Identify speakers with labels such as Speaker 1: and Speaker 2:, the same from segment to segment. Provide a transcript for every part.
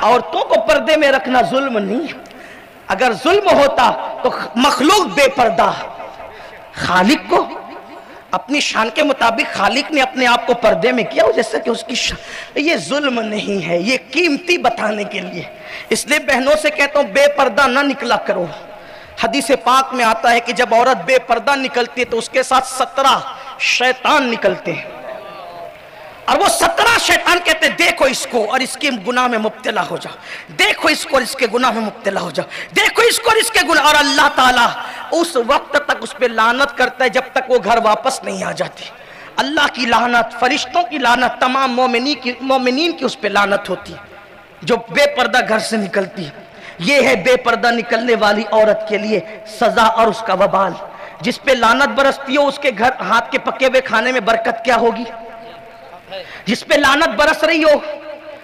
Speaker 1: عورتوں کو پردے میں رکھنا ظلم نہیں ہے. اگر ظلم ہوتا تو مخلوق بے پردہ، خالق کو اپنی شان کے مطابق خالق نے اپنے آپ کو پردے میں کیا جیسا کہ اس کی یہ ظلم نہیں ہے، یہ قیمتی بتانے کے لیے. اس لیے بہنوں سے کہتا ہوں بے پردہ نہ نکلا کرو. حدیث پاک میں آتا ہے کہ جب عورت بے پردہ نکلتی ہے تو اس کے ساتھ 17 شیطان نکلتے ہیں، اور وہ 17 شیطان کہتے ہیں دیکھو اس کو اور اس کے گناہ میں مبتلا ہو جاؤ، دیکھو اس کو اور اس کے گناہ میں مبتلا ہو جاؤ، دیکھو اس کو اور اس کے گناہ. اور اللہ تعالیٰ اس وقت تک اس پہ لعنت کرتا ہے جب تک وہ گھر واپس نہیں آ جاتی. اللہ کی لعنت، فرشتوں کی لعنت، تمام مومنین کی اس پہ لعنت ہوتی جو بے پردہ گھر سے نکلتی. یہ ہے بے پردہ نکلنے والی عورت کے لیے سزا اور اس کا وبال. جس پہ لعنت برستی ہو اس کے گھر ہاتھ کے پکے ہوئے کھانے میں برکت کیا ہوگی؟ جس پہ لعنت برس رہی ہو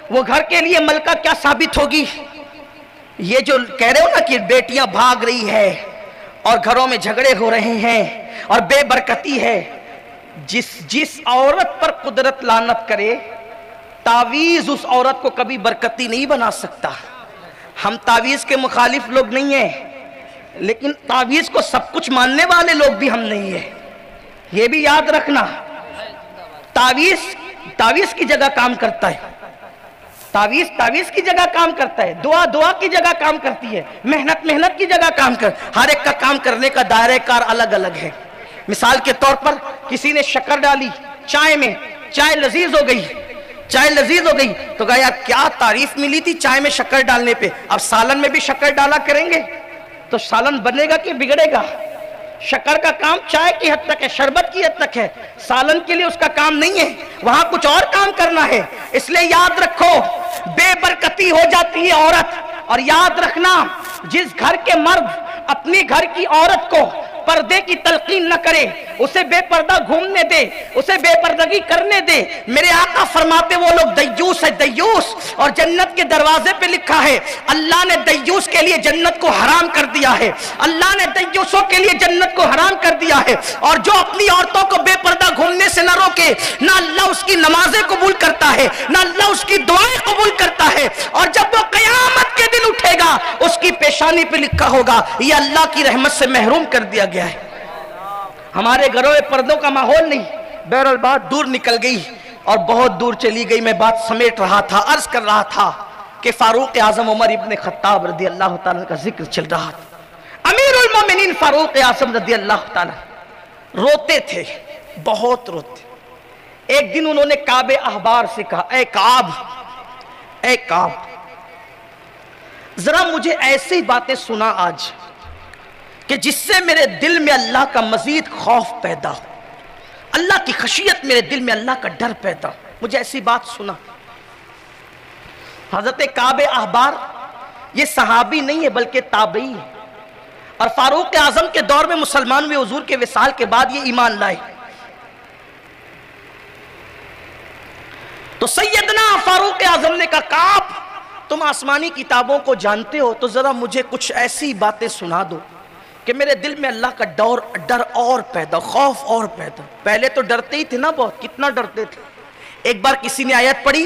Speaker 1: وہ گھر کے لیے ملکہ کیا ثابت ہوگی؟ یہ جو کہہ رہے ہو نا کہ بیٹیاں بھاگ رہی ہے اور گھروں میں جھگڑے ہو رہے ہیں اور بے برکتی ہے، جس عورت پر قدرت لعنت کرے تعویذ اس عورت کو کبھی برکتی نہیں بنا سکتا. ہم تعویذ کے مخالف لوگ نہیں ہیں، لیکن تعویذ کو سب کچھ ماننے والے لوگ بھی ہم نہیں ہیں. یہ بھی یاد رکھنا، تعویذ کی جگہ کام کرتا ہے، تعویذ کی جگہ کام کرتا ہے، دعا کی جگہ کام کرتی ہے، محنت کی جگہ کام ہر ایک کا کام کرنے کا دائرہ کار الگ الگ ہے. مثال کے طور پر کسی نے شکر ڈالی چائے میں، چائے لذیذ ہو گئی تو کہا یار کیا تعریف ملی تھی چائے میں شکر ڈالنے پہ، اب سالن میں بھی شکر ڈالا کریں گے تو سالن بنے گا کہ بگڑے گا؟ شکر کا کام چائے کی حد تک ہے، شربت کی حد تک ہے، سالن کے لیے اس کا کام نہیں ہے، وہاں کچھ اور کام کرنا ہے. اس لیے یاد رکھو بے برکتی ہو جاتی ہے عورت. اور یاد رکھنا جس گھر کے مرد اپنی گھر کی عورت کو پردے کی تلقین نہ کرے، اسے بے پردہ گھومنے دے، اسے بے پردگی کرنے دے، میرے آقا فرماتے وہ لوگ دیوس ہے، دیوس. اور جنت کے دروازے پہ لکھا ہے اللہ نے دیوس کے لیے جنت کو حرام کر دیا ہے، اللہ نے دیوسوں کے لیے جنت کو حرام کر دیا ہے. اور جو اپنی عورتوں کو بے پردہ گھومنے سے نہ روکے، نہ اللہ اس کی نمازیں قبول کرتا ہے، نہ اللہ اس کی دعائیں قبول کرتا ہے. اور جب وہ قیامت کے دن اٹھے گا اس کی پیشانی پہ لکھا ہوگا یہ اللہ کی رحمت سے محروم کر دیا گیا ہے. ہمارے گھروں میں پردوں کا ماحول نہیں. بہرحال بات دور نکل گئی اور بہت دور چلی گئی. میں بات سمیٹ رہا تھا، عرض کر رہا تھا کہ فاروق اعظم عمر ابن خطاب رضی اللہ تعالیٰ کا ذکر چل رہا تھا. امیر المومنین فاروق اعظم رضی اللہ تعالیٰ روتے تھے، بہت روتے. ایک دن انہوں نے کعب احبار سے کہا اے کعب ذرا مجھے ایسی باتیں سنا آج کہ جس سے میرے دل میں اللہ کا مزید خوف پیدا ہو، اللہ کی خشیت میرے دل میں اللہ کا ڈر پیدا ہو. مجھے ایسی بات سنا. حضرت کعب احبار یہ صحابی نہیں ہے بلکہ تابعی ہے، اور فاروق اعظم کے دور میں مسلمان ہوئے، حضور کے وصال کے بعد یہ ایمان لائے. تو سیدنا فاروق اعظم نے کہا کعب تم آسمانی کتابوں کو جانتے ہو تو ذرا مجھے کچھ ایسی باتیں سنا دو کہ میرے دل میں اللہ کا ڈر اور پیدا، خوف اور پیدا. پہلے تو ڈرتے ہی تھے نا، بہت کتنا ڈرتے تھے. ایک بار کسی نے آیت پڑھی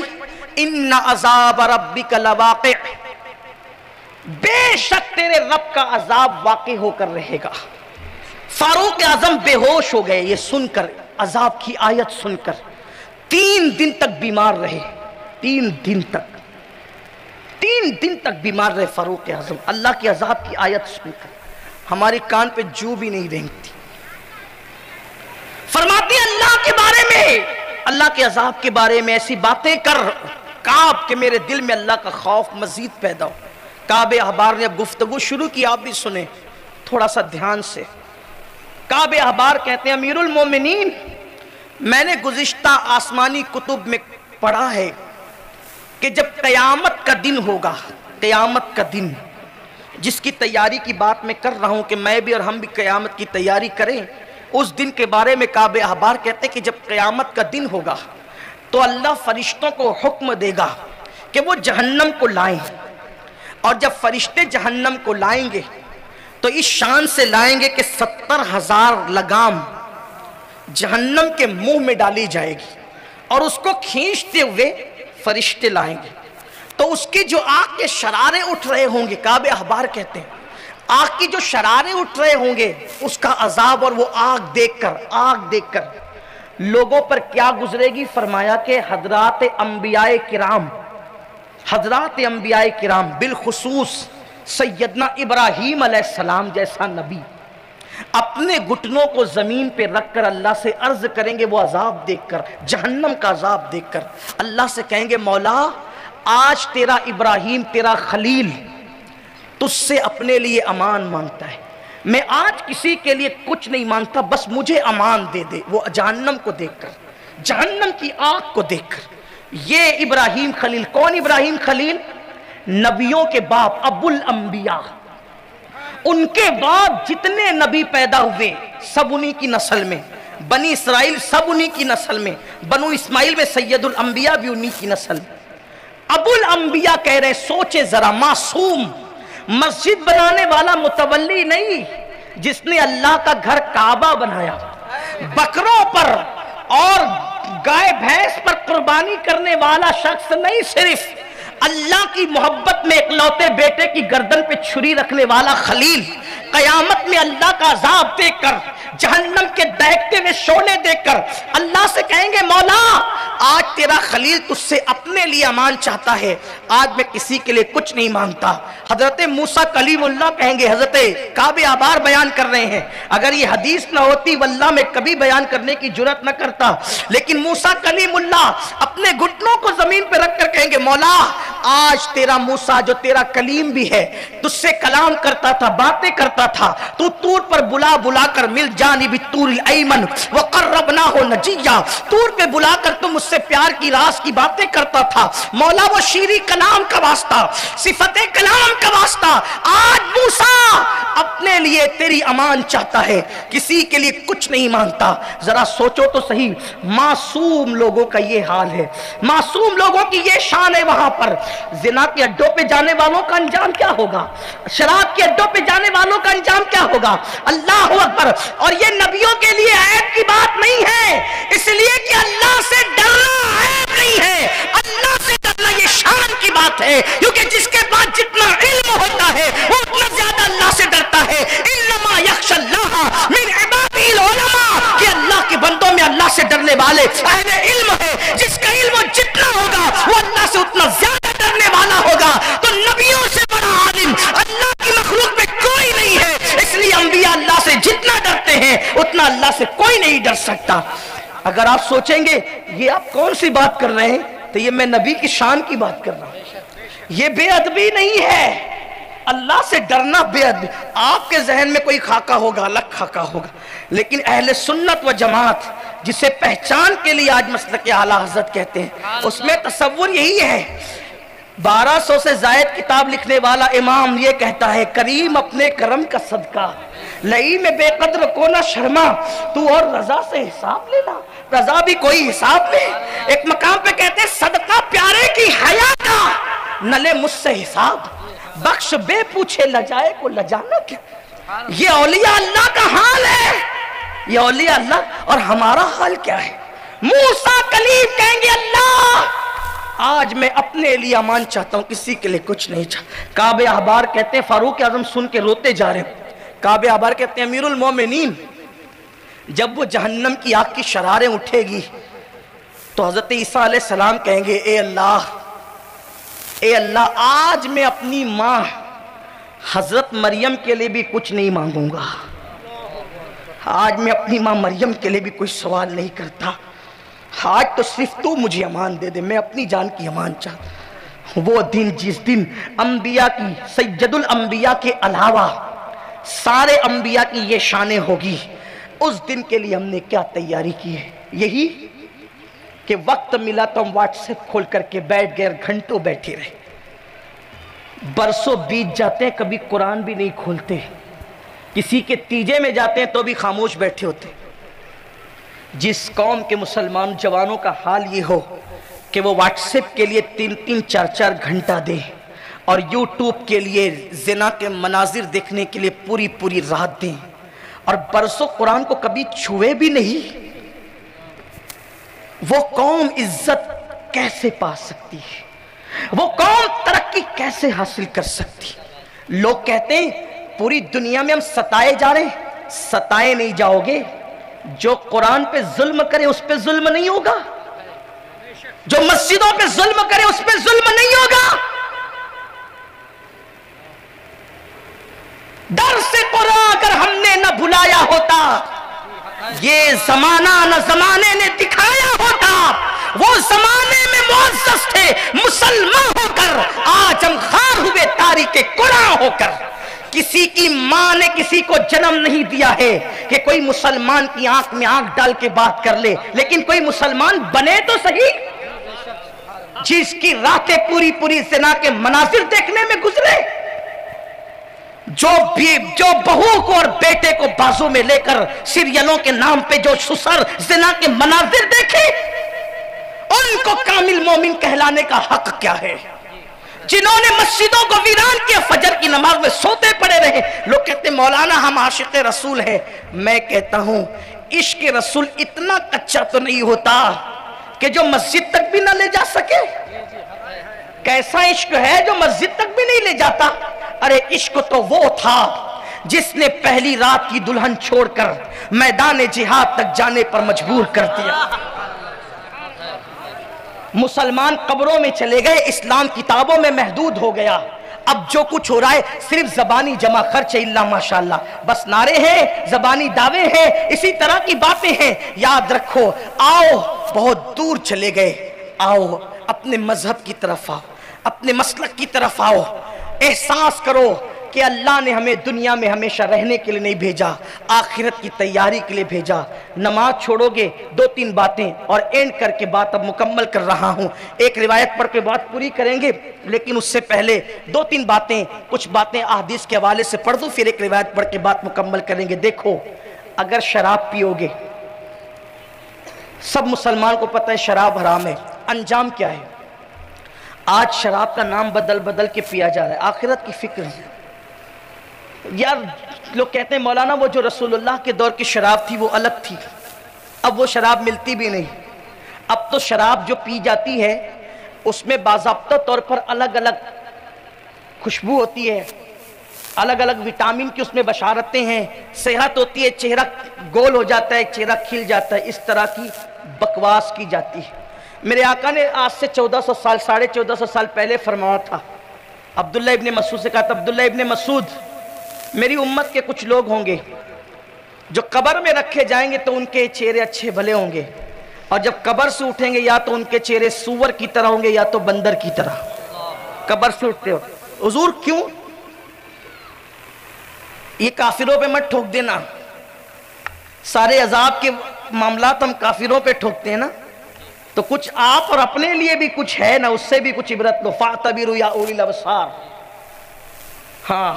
Speaker 1: ان عذاب ربک لواقع، بے شک تیرے رب کا عذاب واقع ہو کر رہے گا. فاروق اعظم بے ہوش ہو گئے یہ سن کر، عذاب کی آیت سن کر. 3 دن تک بیمار رہے، 3 دن تک بیمار رہے فاروق اعظم اللہ کی عذاب کی آیت سن کر. ہماری کان پہ جو بھی نہیں رینگتی. فرماتی اللہ کے بارے میں، اللہ کے عذاب کے بارے میں ایسی باتیں کر کعب کہ میرے دل میں اللہ کا خوف مزید پیدا ہو. کعب احبار نے اب گفتگو شروع کی، آپ بھی سنیں تھوڑا سا دھیان سے. کعب احبار کہتے ہیں امیر المومنین میں نے گزشتہ آسمانی کتب میں پڑھا ہے کہ جب قیامت کا دن ہوگا، قیامت کا دن جس کی تیاری کی بات میں کر رہا ہوں کہ میں بھی اور ہم بھی قیامت کی تیاری کریں، اس دن کے بارے میں کعب احبار کہتے ہیں کہ جب قیامت کا دن ہوگا تو اللہ فرشتوں کو حکم دے گا کہ وہ جہنم کو لائیں. اور جب فرشتے جہنم کو لائیں گے تو اس شان سے لائیں گے کہ 70,000 لگام جہنم کے منہ میں ڈالی جائے گی اور اس کو کھینچتے ہوئے فرشتے لائیں گے. تو تو اس کی جو آگ کے شرارے اٹھ رہے ہوں گے، کعب احبار کہتے ہیں، آگ کی جو شرارے اٹھ رہے ہوں گے، اس کا عذاب اور وہ آگ دیکھ کر لوگوں پر کیا گزرے گی؟ فرمایا کہ حضرات انبیاء کرام بالخصوص سیدنا ابراہیم علیہ السلام جیسا نبی اپنے گھٹنوں کو زمین پہ رکھ کر اللہ سے عرض کریں گے، وہ عذاب دیکھ کر، جہنم کا عذاب دیکھ کر اللہ سے کہیں گے، مولا آج تیرا ابراہیم، تیرا خلیل تجھ سے اپنے لیے امان مانگتا ہے، میں آج کسی کے لیے کچھ نہیں مانگتا، بس مجھے امان دے دے۔ وہ جہنم کو دیکھ کر، جہنم کی آگ کو دیکھ کر، یہ ابراہیم خلیل، کون ابراہیم خلیل؟ نبیوں کے باپ، ابو الانبیاء، ان کے بعد جتنے نبی پیدا ہوئے سب انہی کی نسل میں، بنی اسرائیل سب انہی کی نسل میں، بنو اسماعیل میں سید الانبیاء بھی انہی کی نسل میں۔ ابو الانبیاء کہہ رہے، سوچے ذرا، معصوم، مسجد بنانے والا متولی نہیں، جس نے اللہ کا گھر کعبہ بنایا، بکروں پر اور گائے بھینس پر قربانی کرنے والا شخص نہیں، صرف اللہ کی محبت میں اکلوتے بیٹے کی گردن پہ چھری رکھنے والا خلیل، قیامت میں اللہ کا عذاب دیکھ کر، جہنم کے دہکتے ہوئے شعلے دیکھ کر اللہ سے کہیں گے، مولا آج تیرا خلیل تجھ سے اپنے لیے امان چاہتا ہے، آج میں کسی کے لیے کچھ نہیں مانگتا۔ حضرت موسیٰ کلیم اللہ کہیں گے، حضرت کعب احبار بیان کر رہے ہیں، اگر یہ حدیث نہ ہوتی واللہ میں کبھی بیان کرنے کی جرات نہ کرتا، لیکن موسیٰ کلیم اللہ اپنے گھٹنوں کو زمین پہ رکھ کر کہیں گے، مولا آج تیرا موسیٰ جو تیرا کلیم بھی ہے، تجھ سے کلام کرتا تھا، باتیں کرتا تھا، تو طور پر بلا بلا کر مل جانب الطور الایمن وقربناہ نجیہ، طور پہ بلا کر تم مجھ سے پیار کی راز کی باتیں کرتا تھا، مولا وہ شیریں کلام کا واسطہ، صفت کلام کا واسطہ، آج موسیٰ اپنے لیے تیری امان چاہتا ہے، کسی کے لیے کچھ نہیں مانگتا۔ ذرا سوچو تو صحیح، معصوم لوگوں کا یہ حال ہے، معصوم لوگوں کی یہ شان ہے، وہاں پر زنا کے اڈوں پہ جانے والوں کا انجام کیا ہوگا، شراب کے اڈوں پہ جانے والوں کا انجام کیا ہوگا، اللہ اکبر۔ اور یہ نبیوں کے لیے عیب کی بات نہیں ہے، اس لیے کہ اللہ سے ڈرنا عیب نہیں ہے، اللہ سے ڈرنا یہ شان کی بات ہے، کیونکہ جس کے پاس جتنا علم ہوتا ہے وہ اتنا زیادہ اللہ سے ڈرتا ہے۔ انما یخشی اللہ من عبادہ العلماء، کہ اللہ کے بندوں میں اللہ سے ڈرنے والے اہل علم ہے، جس کا علم جتنا ہوگا وہ اللہ سے اتنا زیادہ ڈرنے والا ہوگا۔ تو نبیوں سے بڑا عالم اللہ کی مخلوق میں کوئی نہیں ہے، اس لیے انبیاء اللہ سے جتنا ڈرتے ہیں اتنا اللہ سے کوئی نہیں ڈر سکتا۔ اگر آپ سوچیں گے یہ آپ کون سی بات کر رہے ہیں، تو یہ میں نبی کی شان کی بات کر رہا ہوں، یہ بے ادبی نہیں ہے، اللہ سے ڈرنا بے ادبی۔ آپ کے ذہن میں کوئی خاکہ ہوگا، الگ خاکہ ہوگا، لیکن اہل سنت و جماعت جسے پہچان کے لیے آج مسلک اعلیٰ حضرت کہتے ہیں، اس میں تصور یہی ہے۔ 1200 سے زائد کتاب لکھنے والا امام یہ کہتا ہے، کریم اپنے کرم کا صدقہ لئی میں بے قدر کو نہ شرما، تو اور رضا سے حساب لینا، رضا بھی کوئی حساب نہیں۔ ایک مقام پہ کہتے ہیں، صدقہ پیارے کی حیا کا نہ لے مجھ سے حساب، بخش بے پوچھے لجائے کو لجانا کیا۔ یہ اولیاء اللہ کا حال ہے، یہ اولیاء اللہ، اور ہمارا حال کیا ہے؟ موسیٰ کلیم کہیں گے، اللہ آج میں اپنے لیے امان چاہتا ہوں، کسی کے لیے کچھ نہیں چاہتا۔ کعب احبار کہتے ہیں، فاروق اعظم سن کے روتے جا رہے ہیں، کعب احبار کہتے ہیں، امیر المومنین جب وہ جہنم کی آگ کی شراریں اٹھے گی تو حضرت عیسیٰ علیہ السلام کہیں گے، اے اللہ آج میں اپنی ماں حضرت مریم کے لیے بھی کچھ نہیں مانگوں گا، آج میں اپنی ماں مریم کے لیے بھی کوئی سوال نہیں کرتا، آج تو صرف تو مجھے امان دے دے، میں اپنی جان کی امان چاہتا ہوں۔ وہ دن جس دن انبیاء کی، سید الانبیاء کے علاوہ سارے انبیاء کی یہ شانیں ہوگی، اس دن کے لیے ہم نے کیا تیاری کی ہے؟ یہی کہ وقت ملا تو ہم واٹس ایپ کھول کر کے بیٹھ گئے، گھنٹوں بیٹھے رہے، برسوں بیت جاتے ہیں، کبھی قرآن بھی نہیں کھولتے، کسی کے تیجے میں جاتے ہیں تو بھی خاموش بیٹھے ہوتے۔ جس قوم کے مسلمان جوانوں کا حال یہ ہو کہ وہ واٹس ایپ کے لیے 3-3 4-4 گھنٹہ دیں اور یوٹیوب کے لیے زنا کے مناظر دیکھنے کے لیے پوری رات دیں، اور برسوں قرآن کو کبھی چھوئے بھی نہیں، وہ قوم عزت کیسے پا سکتی ہے؟ وہ قوم ترقی کیسے حاصل کر سکتی؟ لوگ کہتے ہیں پوری دنیا میں ہم ستائے جا رہے ہیں، ستائے نہیں جاؤ گے، جو قرآن پہ ظلم کرے اس پہ ظلم نہیں ہوگا، جو مسجدوں پہ ظلم کرے اس پہ ظلم نہیں ہوگا۔ درس قرآن اگر ہم نے نہ بھلایا ہوتا، یہ زمانہ نہ زمانے نے دکھایا ہوتا، وہ زمانے میں معزز تھے مسلمان ہو کر، آج ہم خار ہوئے تاریخ قرآن ہو کر۔ کسی کی ماں نے کسی کو جنم نہیں دیا ہے کہ کوئی مسلمان کی آنکھ میں آنکھ ڈال کے بات کر لے، لیکن کوئی مسلمان بنے تو صحیح، جس کی راتیں پوری پوری زنا کے مناظر دیکھنے میں گزرے، جو بہو کو اور بیٹے کو بازو میں لے کر سیریلوں کے نام پہ جو سسر زنا کے مناظر دیکھے، ان کو کامل مومن کہلانے کا حق کیا ہے؟ جنہوں نے مسجدوں کو ویران کیا، فجر کی نماز میں سوتے پڑے رہے۔ لوگ کہتے ہیں مولانا ہم عاشق رسول ہیں، میں کہتا ہوں عشق رسول اتنا کچا تو نہیں ہوتا کہ جو مسجد تک بھی نہ لے جا سکے۔ کیسا عشق ہے جو مسجد تک بھی نہیں لے جاتا؟ ارے عشق تو وہ تھا جس نے پہلی رات کی دلہن چھوڑ کر میدان جہاد تک جانے پر مجبور کر دیا۔ مسلمان قبروں میں چلے گئے، اسلام کتابوں میں محدود ہو گیا۔ اب جو کچھ ہو رہا ہے صرف زبانی جمع خرچ اللہ ماشاءاللہ، بس نعرے ہیں، زبانی دعوے ہیں، اسی طرح کی باتیں ہیں۔ یاد رکھو، آؤ بہت دور چلے گئے، آؤ اپنے مذہب کی طرف آؤ، اپنے مسلک کی طرف آؤ۔ احساس کرو کہ اللہ نے ہمیں دنیا میں ہمیشہ رہنے کے لیے نہیں بھیجا، آخرت کی تیاری کے لیے بھیجا۔ نماز چھوڑو گے، دو تین باتیں اور اینڈ کر کے بات اب مکمل کر رہا ہوں۔ ایک روایت پڑھ کے بات پوری کریں گے، لیکن اس سے پہلے دو تین باتیں، کچھ باتیں احادیث کے حوالے سے پڑھ دوں، پھر ایک روایت پڑھ کے بات مکمل کریں گے۔ دیکھو، اگر شراب پیو گے، سب مسلمان کو پتہ ہے شراب حرام ہے، انجام کیا ہے؟ آج شراب کا نام بدل بدل کے پیا جا رہا ہے، آخرت کی فکر ہے۔ یار لوگ کہتے ہیں مولانا وہ جو رسول اللہ کے دور کی شراب تھی وہ الگ تھی، اب وہ شراب ملتی بھی نہیں۔ اب تو شراب جو پی جاتی ہے اس میں باضابطہ طور پر الگ الگ خوشبو ہوتی ہے، الگ الگ وٹامن کی اس میں بشارتیں ہیں، صحت ہوتی ہے، چہرہ گول ہو جاتا ہے، چہرہ کھل جاتا ہے، اس طرح کی بکواس کی جاتی ہے۔ میرے آقا نے آج سے 1400 سال 1450 سال پہلے فرمایا تھا، عبداللہ ابن مسعود سے کہا تھا، عبداللہ ابن مسعود میری امت کے کچھ لوگ ہوں گے جو قبر میں رکھے جائیں گے تو ان کے چہرے اچھے بھلے ہوں گے، اور جب قبر سے اٹھیں گے یا تو ان کے چہرے سور کی طرح ہوں گے یا تو بندر کی طرح۔ قبر سے اٹھتے ہو حضور کیوں؟ یہ کافروں پہ مت ٹھوک دینا، سارے عذاب کے معاملات ہم کافروں پہ ٹھوکتے ہیں نا، تو کچھ آپ اور اپنے لیے بھی کچھ ہے نا، اس سے بھی کچھ عبرت لو۔ فَاعْتَبِرُوا يَا أُولِي الْأَبْصَارِ۔ ہاں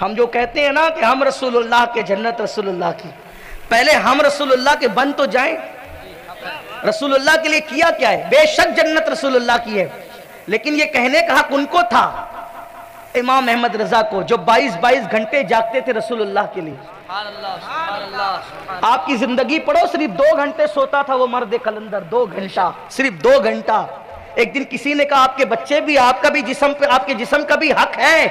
Speaker 1: ہم جو کہتے ہیں نا کہ ہم رسول اللہ کے، جنت رسول اللہ کی، پہلے ہم رسول اللہ کے بن تو جائیں۔ رسول اللہ کے لیے کیا کیا ہے؟ بے شک جنت رسول اللہ کی ہے، لیکن یہ کہنے کا حق ان کو تھا، امام احمد رضا کو، جو 22 گھنٹے جاگتے تھے رسول اللہ کے لیے۔ آپ کی زندگی پڑھو، صرف 2 گھنٹے سوتا تھا وہ مرد قلندر، 2 گھنٹہ، صرف 2 گھنٹہ۔ ایک دن کسی نے کہا آپ کے بچے بھی، آپ کا بھی جسم پہ، آپ کے جسم کا بھی حق ہے،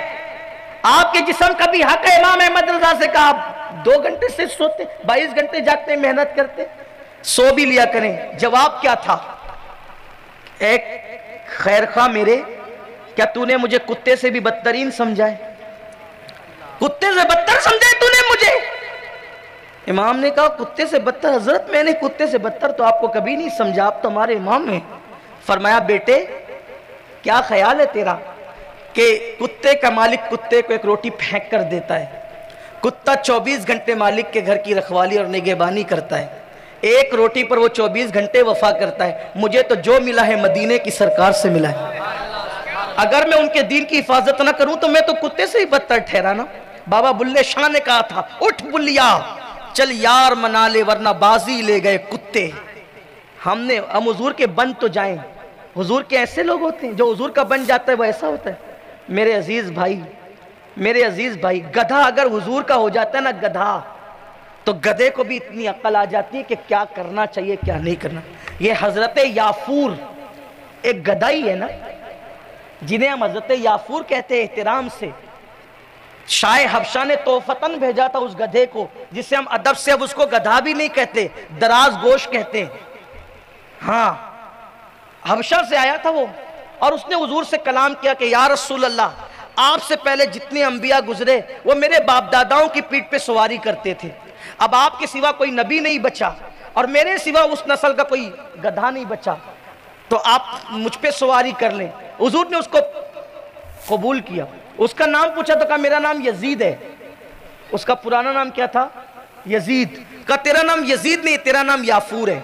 Speaker 1: آپ کے جسم کا بھی حق ہے۔ امام احمد رضا سے کہا آپ 2 گھنٹے سے سوتے، 22 گھنٹے جاگتے، محنت کرتے، سو بھی لیا کریں۔ جواب کیا تھا؟ ایک خیر خواہ میرے، کیا تو نے مجھے کتے سے بھی بدترین سمجھا ہے؟ کتے سے بدتر سمجھے تو نے مجھے؟ امام نے کہا کتے سے بدتر؟ حضرت میں نے کتے سے بدتر تو آپ کو کبھی نہیں سمجھا، آپ تو ہمارے امام ہیں۔ فرمایا بیٹے کیا خیال ہے تیرا کہ کتے کا مالک کتے کو ایک روٹی پھینک کر دیتا ہے، کتا 24 گھنٹے مالک کے گھر کی رکھوالی اور نگہبانی کرتا ہے، ایک روٹی پر وہ 24 گھنٹے وفا کرتا ہے۔ مجھے تو جو ملا ہے مدینے کی سرکار سے ملا ہے، اگر میں ان کے دین کی حفاظت نہ کروں تو میں تو کتے سے ہی بدتر ٹھہرا نا۔ بابا بلے شاہ نے کہا تھا اٹھ بلیا چل یار منا لے ورنہ بازی لے گئے کتے۔ ہم حضور کے بن تو جائیں، حضور کے ایسے لوگ ہوتے ہیں، جو حضور کا بن جاتا ہے وہ ایسا ہوتا ہے۔ میرے عزیز بھائی، گدھا اگر حضور کا ہو جاتا ہے نا گدھا، تو گدھے کو بھی اتنی عقل آ جاتی ہے کہ کیا کرنا چاہیے کیا نہیں کرنا۔ یہ حضرت یافور ایک گدھا ہی ہے نا، جنہیں ہم حضرت یافور کہتے ہیں احترام سے. شاہ حبشہ نے توفتن بھیجا تھا اس گدھے کو، جس سے ہم ادب سے اب اس کو گدھا بھی نہیں کہتے، دراز گوش کہتے ہیں. ہاں حبشہ سے آیا تھا وہ، اور اس نے حضور سے کلام کیا کہ یا رسول اللہ، آپ سے پہلے جتنے انبیاء گزرے وہ میرے باپ داداؤں کی پیٹھ پہ سواری کرتے تھے، اب آپ کے سوا کوئی نبی نہیں بچا اور میرے سوا اس نسل کا کوئی گدھا نہیں بچا، تو آپ مجھ پہ سواری کر لیں. حضور نے اس کو قبول کیا. اس کا نام پوچھا تو کہا میرا نام یزید ہے. اس کا پرانا نام کیا تھا؟ یزید. کہا تیرا نام یزید نہیں، تیرا نام یافور ہے.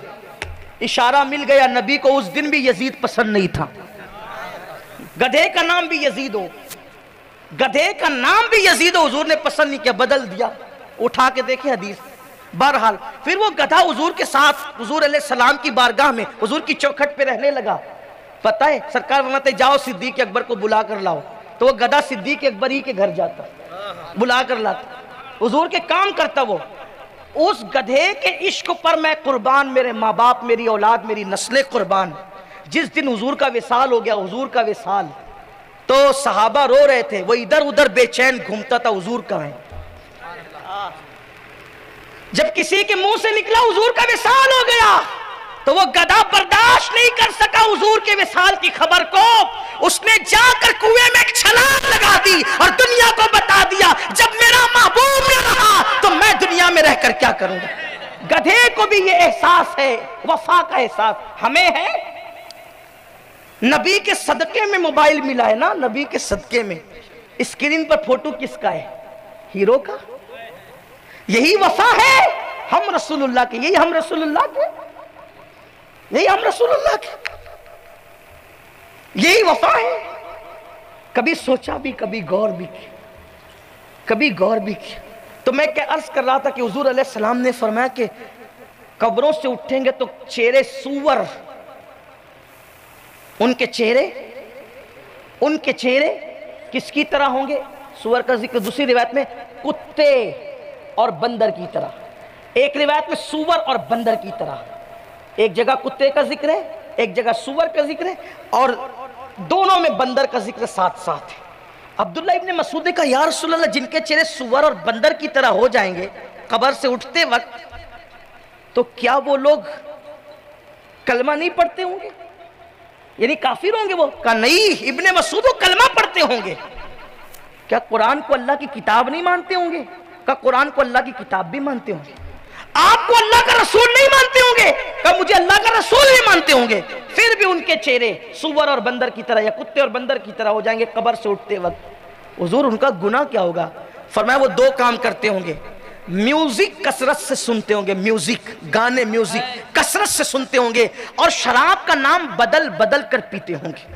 Speaker 1: اشارہ مل گیا نبی کو اس دن بھی یزید پسند نہیں تھا. گدھے کا نام بھی یزید ہو، گدھے کا نام بھی یزید ہو، حضور نے پسند نہیں کیا، بدل دیا. اٹھا کے دیکھیں حدیث. بہرحال پھر وہ گدھا حضور کے ساتھ حضور علیہ السلام کی بارگاہ میں حضور کی چوکھٹ پہ رہنے لگا. پتہ ہے سرکار فرماتے جاؤ صدیق اکبر کو بلا کر لاؤ، تو وہ گدھا صدیق اکبر ہی کے گھر جاتا، بلا کر لاتا، حضور کے کام کرتا. وہ اس گدھے کے عشق پر میں قربان، میرے ماں باپ، میری اولاد، میری نسلیں قربان. جس دن حضور کا وصال ہو گیا، حضور کا وصال، تو صحابہ رو رہے تھے، وہ ادھر ادھر بے چین گھومتا تھا حضور کہاں ہے. جب کسی کے منہ سے نکلا حضور کا وصال ہو گیا تو وہ گدھا برداشت نہیں کر سکا حضور کے وصال کی خبر کو. اس نے جا کر کنویں میں ایک چھلانگ لگا دی اور دنیا کو بتا دیا جب میرا محبوب نہ رہا تو میں دنیا میں رہ کر کیا کروں گا. گدھے کو بھی یہ احساس ہے، وفا کا احساس. ہمیں ہے نبی کے صدقے میں موبائل ملا ہے نا، نبی کے صدقے میں. اسکرین پر فوٹو کس کا ہے؟ ہیرو کا. یہی وفا ہے ہم رسول اللہ کے، یہی ہم رسول اللہ کے، یہی ہم رسول اللہ کے، یہی وفا ہے. کبھی سوچا بھی، کبھی غور بھی کیا، کبھی غور بھی کیا. تو میں کیا عرض کر رہا تھا کہ حضور علیہ السلام نے فرمایا کہ قبروں سے اٹھیں گے تو چہرے سور، ان کے چہرے کس کی طرح ہوں گے؟ سور کا ذکر دوسری روایت میں کتے اور بندر کی طرح، ایک روایت میں سور اور بندر کی طرح. ایک جگہ کتے کا ذکر ہے، ایک جگہ سور کا ذکر ہے، اور دونوں میں بندر کا ذکر ساتھ ساتھ ہے. عبداللہ ابن مسعود نے کہا یا رسول اللہ، جن کے چہرے سور اور بندر کی طرح ہو جائیں گے قبر سے اٹھتے وقت، تو کیا وہ لوگ کلمہ نہیں پڑھتے ہوں گے؟ یعنی کافر ہوں گے وہ؟ کہا نہیں ابن مسعود، وہ کلمہ پڑھتے ہوں گے. کیا قرآن کو اللہ کی کتاب نہیں مانتے ہوں گے؟ کہا قرآن کو اللہ کی کتاب بھی مانتے ہوں گے. آپ کو اللہ کا رسول نہیں مانتے ہوں گے؟ کہا مجھے اللہ کا رسول نہیں مانتے ہوں گے. پھر بھی ان کے چہرے سور اور بندر کی طرح یا کتے اور بندر کی طرح ہو جائیں گے قبر سے اٹھتے وقت. حضور ان کا گناہ کیا ہوگا؟ فرمایا وہ دو کام کرتے ہوں گے. میوزک کثرت سے سنتے ہوں گے، میوزک، گانے، میوزک کثرت سے سنتے ہوں گے، اور شراب کا نام بدل بدل کر پیتے ہوں گے.